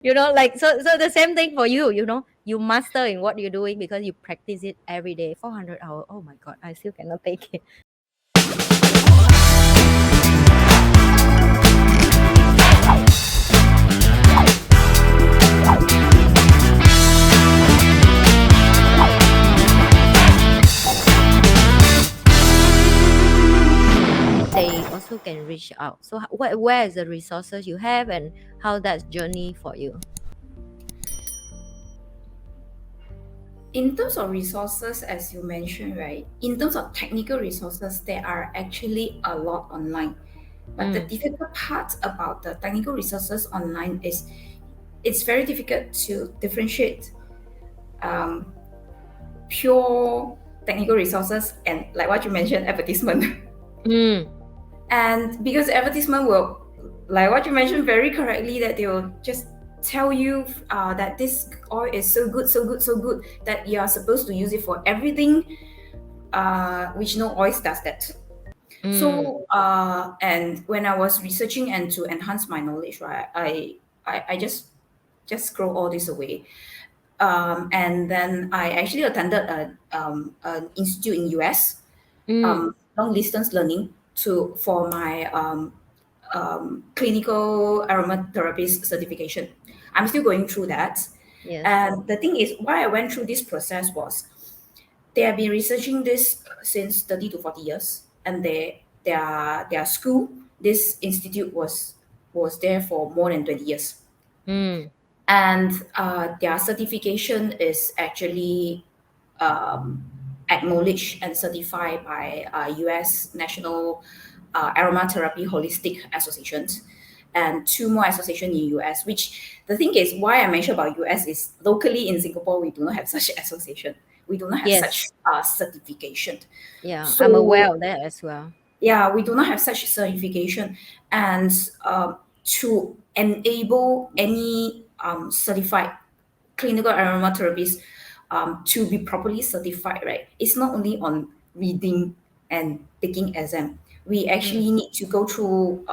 Like, so the same thing for you, you master in what you're doing because you practice it every day. 400 hours, oh my god, I still cannot take it. They also can reach out. So where is the resources you have, and how that's journey for you? In terms of resources, as you mentioned, right? In terms of technical resources, there are actually a lot online. But the Mm, difficult part about the technical resources online is it's very difficult to differentiate um, pure technical resources and, like what you mentioned, advertisement. mm, And because advertisement will, like what you mentioned very correctly, that they will just tell you that this oil is so good, so good, so good that you are supposed to use it for everything, which no oil does that. mm. So, and when I was researching and to enhance my knowledge, right, I just scroll all this away. And then I actually attended an institute in US, Mm. long distance learning for my clinical aromatherapist certification. I'm still going through that. Yes. And the thing is, why I went through this process was they have been researching this since 30 to 40 years, and their school, this institute was there for more than 20 years. Mm. And their certification is actually um, acknowledged and certified by US National Aromatherapy Holistic Associations and two more associations in US. Which the thing is, why I mentioned about US is locally in Singapore we do not have such association. We do not have such Yes. certification. Yeah, I'm aware So of that as well. yeah, we do not have such certification, and to enable any certified clinical aromatherapist to be properly certified, right? It's not only on reading and taking exam. We Mm. actually need to go through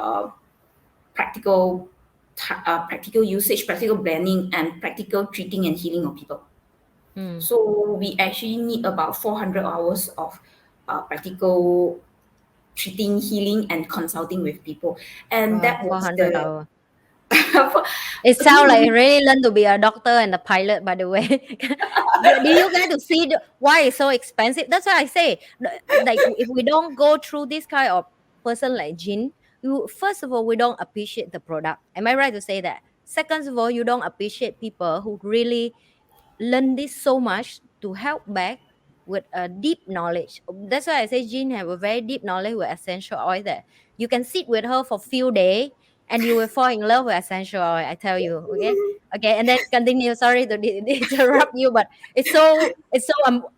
practical practical usage, practical blending, and practical treating and healing of people. Mm. So we actually need about 400 hours of practical treating, healing, and consulting with people. And Wow, that was 400 the hours. It sounds like really learn to be a doctor and a pilot, by the way. Do you get to see why it's so expensive? That's why I say, like, if we don't go through this kind of person like Jin, first of all, we don't appreciate the product. Am I right to say that? Second of all, you don't appreciate people who really learn this so much to help back with a deep knowledge. That's why I say Jean have a very deep knowledge with essential oil that you can sit with her for few days and you will fall in love with essential oil. I tell you, okay, okay, and then continue. Sorry to interrupt you, but it's so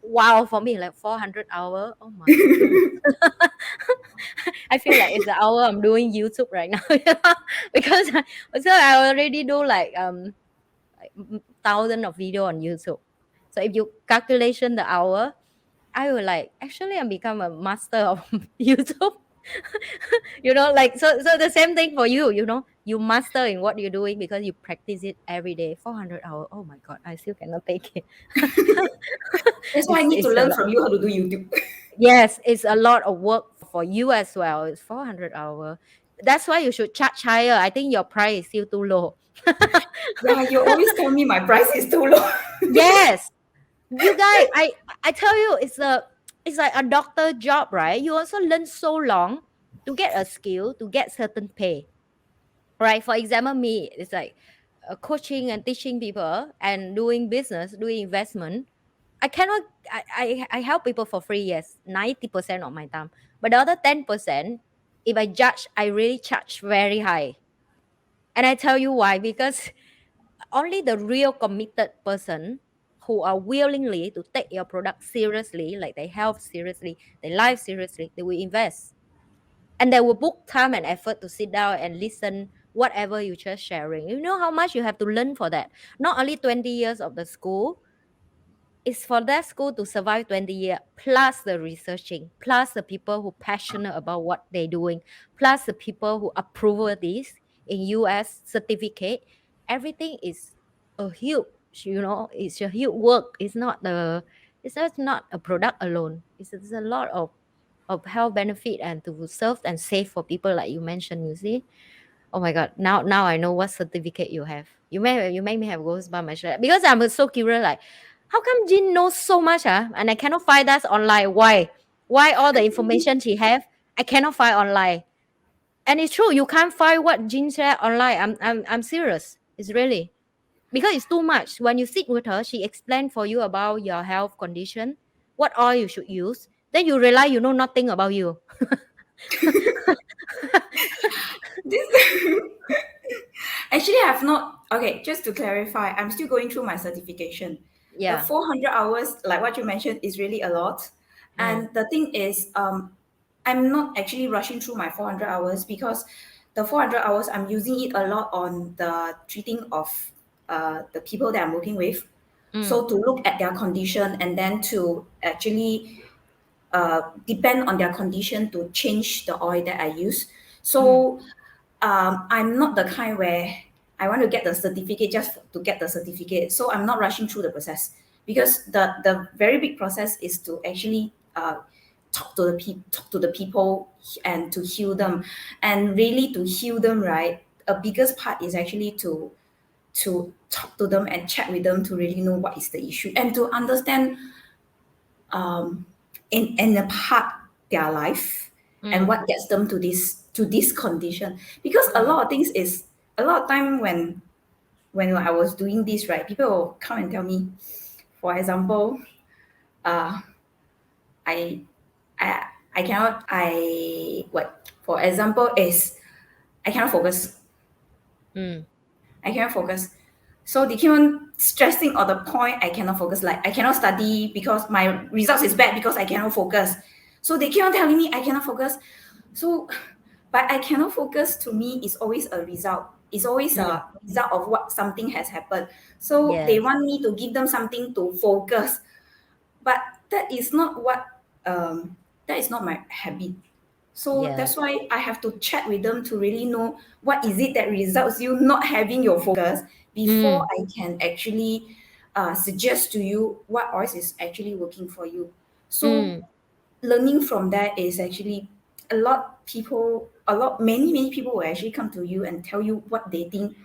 wow for me. Like 400 hours. Oh my goodness. I feel like it's the hour I'm doing YouTube right now. Because I already do like thousand of video on YouTube. So if you calculation the hour, I will like actually I become a master of YouTube. Like, so the same thing for you. You master in what you're doing because you practice it every day. 400 hours. Oh my god, I still cannot take it. that's why I it's need to it's a learn lot. from you how to do YouTube. Yes, it's a lot of work for you as well. It's 400 hours. That's why you should charge higher. I think your price is still too low. Yeah, you always tell me my price is too low. Yes, you guys, I tell you, it's like a doctor job, right? You also learn so long to get a skill, to get certain pay, right? For example, me, it's like coaching and teaching people and doing business, doing investment. I cannot. I help people for free. Yes, 90% of my time, but the other 10%, if I judge, I really charge very high. And I tell you why, because only the real committed person who are willingly to take your product seriously, like their health seriously, their life seriously, they will invest. And they will book time and effort to sit down and listen whatever you just sharing. You know how much you have to learn for that. Not only 20 years of the school, it's for that school to survive 20 years, plus the researching, plus the people who passionate about what they're doing, plus the people who approve of this in US certificate. everything is a huge, it's a huge work. It's not the, it's just not a product alone. It's a lot of health benefit and to serve and save for people like you mentioned, you see. Oh my god, now I know what certificate you have. You make me have goosebumps actually, because I'm so curious, like how come Jin knows so much, and I cannot find that online. Why all the information she have I cannot find online? And it's true, you can't find what Jin shared online. I'm serious. It's really because it's too much. When you sit with her, she explained for you about your health condition, what oil you should use. Then you realize you know nothing about you. This actually, I have not. Okay, just to clarify, I'm still going through my certification. The Yeah. 400 hours, like what you mentioned, is really a lot. Mm, And the thing is, I'm not actually rushing through my 400 hours because the 400 hours, I'm using it a lot on the treating of the people that I'm working with. mm, So to look at their condition and then to actually depend on their condition to change the oil that I use. mm, So I'm not the kind where I want to get the certificate just to get the certificate. So I'm not rushing through the process because the very big process is to actually talk to the people and to heal them, and really to heal them, right? A biggest part is actually to talk to them and chat with them to really know what is the issue and to understand um, in a part their life and mm, what gets them to this condition. Because a mm, lot of things is a lot of time when I was doing this, right, people will come and tell me, for example, uh, I I I cannot I what for example is I cannot focus. mm, I cannot focus. So they keep on stressing on the point I cannot focus. Like I cannot study because my results is bad because I cannot focus. So they keep on telling me I cannot focus. So, but I cannot focus to me is always a result. It's always mm. a result of what something has happened. So they Yes. want me to give them something to focus, but that is not what that is not my habit. So Yes. that's why I have to chat with them to really know what is it that results you not having your focus before Mm, I can actually suggest to you what oils is actually working for you. So mm, learning from that is actually many people will actually come to you and tell you what they think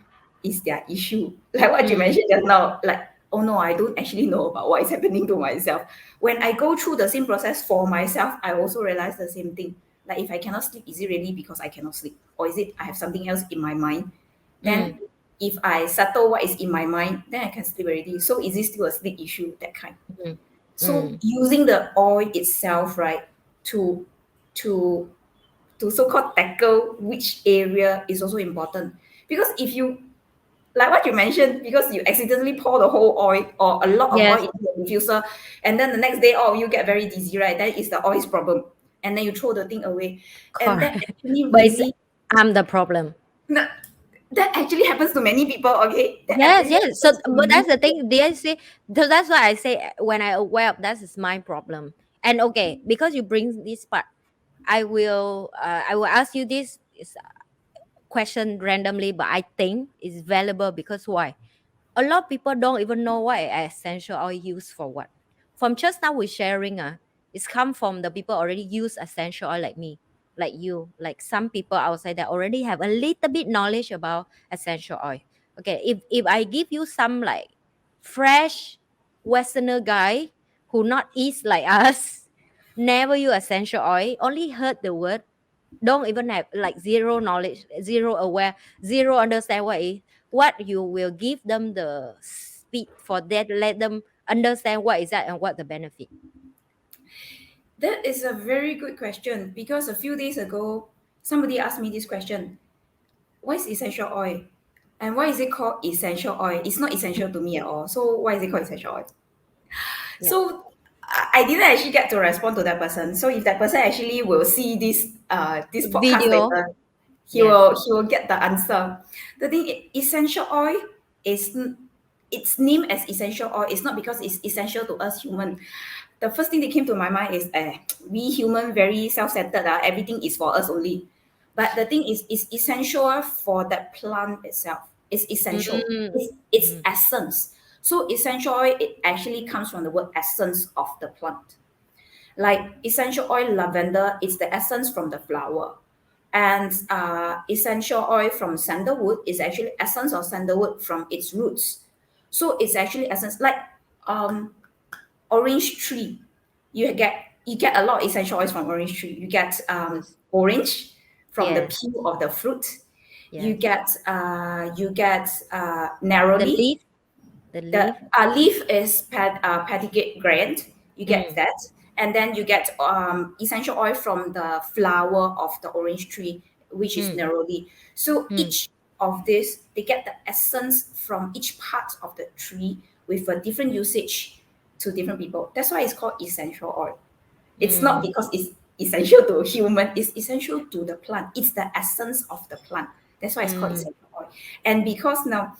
is their issue. Like what you mm, mentioned just now, like, oh no, I don't actually know about what is happening to myself. When I go through the same process for myself, I also realize the same thing. Like if I cannot sleep, is it really because I cannot sleep? Or is it I have something else in my mind? mm, Then if I settle what is in my mind, then I can sleep already. So is it still a sleep issue? That kind. mm, So mm. using the oil itself, right, to to to so-called tackle which area is also important. Because if you like what you mentioned, because you accidentally pour the whole oil or a lot of oil Yes, into the diffuser, and then the next day, oh, you get very dizzy, right? That is the oil's problem. And then you throw the thing away. And that correct. actually But it's really I'm the problem. no, that actually happens to many people, okay? That Yes, actually yes. So, happens to but many that's the people. thing. They say, so that's why I say when I aware of that is my problem. And okay, because you bring this part, I will ask you this question randomly, but I think it's valuable because why? A lot of people don't even know what essential oil used for what. From just now we sharing, it's come from the people already use essential oil like me, like you, like some people outside that already have a little bit knowledge about essential oil. Okay, if I give you some like fresh Westerner guy who not eat like us, never use essential oil, only heard the word, don't even have like zero knowledge, zero aware, zero understand what you will give them the speed for that, let them understand what is that and what the benefit. That is a very good question because a few days ago, somebody asked me this question. What is essential oil? And why is it called essential oil? It's not essential to me at all. So why is it called essential oil? Yeah. So I didn't actually get to respond to that person. So if that person actually will see this podcast Video. later, Yes. he will get the answer. The thing essential oil is it's named as essential oil. It's not because it's essential to us human. The first thing that came to my mind is we human very self-centered. Everything is for us only. But the thing is essential for that plant itself. It's essential. Mm. It's Mm. essence. So essential oil, it actually comes from the word essence of the plant. Like essential oil lavender, it's the essence from the flower. And essential oil from sandalwood is actually essence of sandalwood from its roots. So it's actually essence, like um, orange tree. You get a lot of essential oils from orange tree. You get Yes. orange from the Yes. peel of the fruit. You Yes. get The narrowleaf. leaf. The The leaf. leaf is patigate gland. You get Mm. that, and then you get essential oil from the flower of the orange tree, which is Mm. neroli. So Mm. each of this, they get the essence from each part of the tree with a different usage to different people. That's why it's called essential oil. It's not Mm. because it's essential to human, it's essential to the plant. It's the essence of the plant. That's why it's called Mm. essential oil. And because now,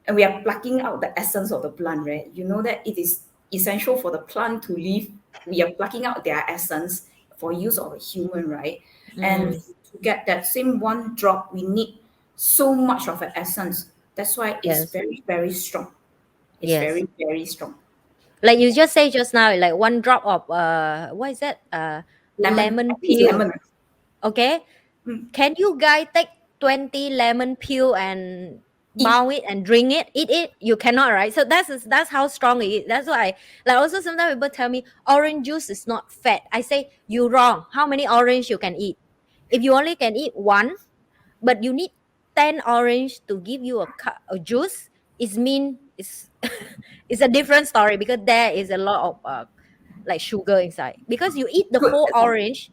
and we are plucking out the essence of the plant, right? You know that it is essential for the plant to live. We are plucking out their essence for use of a human, right? And Mm. to get that same one drop, we need so much of an essence. That's why it's Yes. very, very strong. It's Yes. very, very strong. Like you just say just now, like one drop of what is that? Lemon, I Lemon think it's peel. lemon. Okay. Mm. Can you guys take 20 lemon peel and Eat bound it and drink it, eat it? You cannot, right? So that's how strong it is. That's why, like, also sometimes people tell me orange juice is not fat. I say you wrong. How many orange you can eat? If you only can eat one, but you need 10 orange to give you a cup of juice, it mean it's a different story, because there is a lot of like sugar inside. Because you eat the good. whole That's all. orange,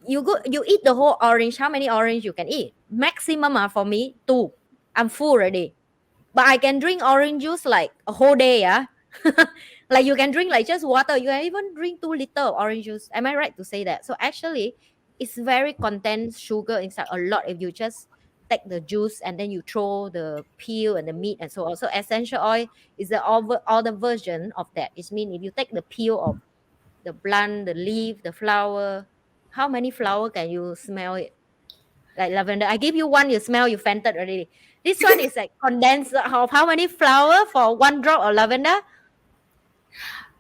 you eat the whole orange. How many orange you can eat? Maximum for me two. I'm full already. But I can drink orange juice like a whole day, yeah. Like you can drink like just water. You can even drink 2 liters of orange juice. Am I right to say that? So actually, it's very contains sugar inside a lot. If you just take the juice and then you throw the peel and the meat and so on. So essential oil is the other version of that. It means if you take the peel of the plant, the leaf, the flower, how many flower can you smell it? Like lavender. I give you one, you smell, you fainted already. This one is like condensed of how many flower for one drop of lavender?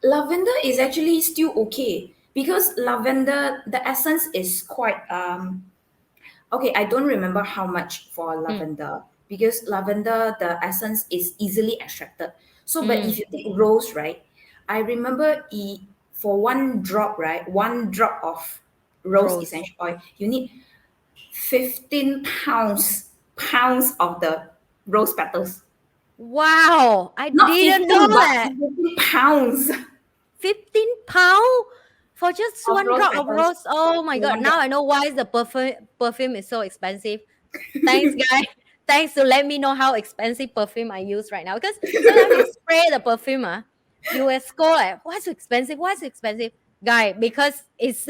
Lavender is actually still okay because lavender, the essence is quite okay, I don't remember how much for Mm, lavender because lavender, the essence is easily extracted. So, but mm, if you take rose, right, I remember for one drop, right, one drop of rose rose. essential oil, you need 15 pounds of the rose petals. Wow, I Not didn't know 15, but that. 15 pounds 15 pound for just of one rose drop of petals rose. Oh my for god. one Now drop. I know why the perfume is so expensive. Thanks, guys. Thanks to let me know how expensive perfume I use right now. Because sometimes you spray the perfume, you will score like, what's so expensive? What's so expensive? Guy, because it's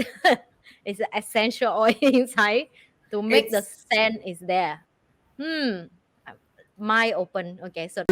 it's an essential oil inside to make the It's scent is there. Hmm. My open. Okay, so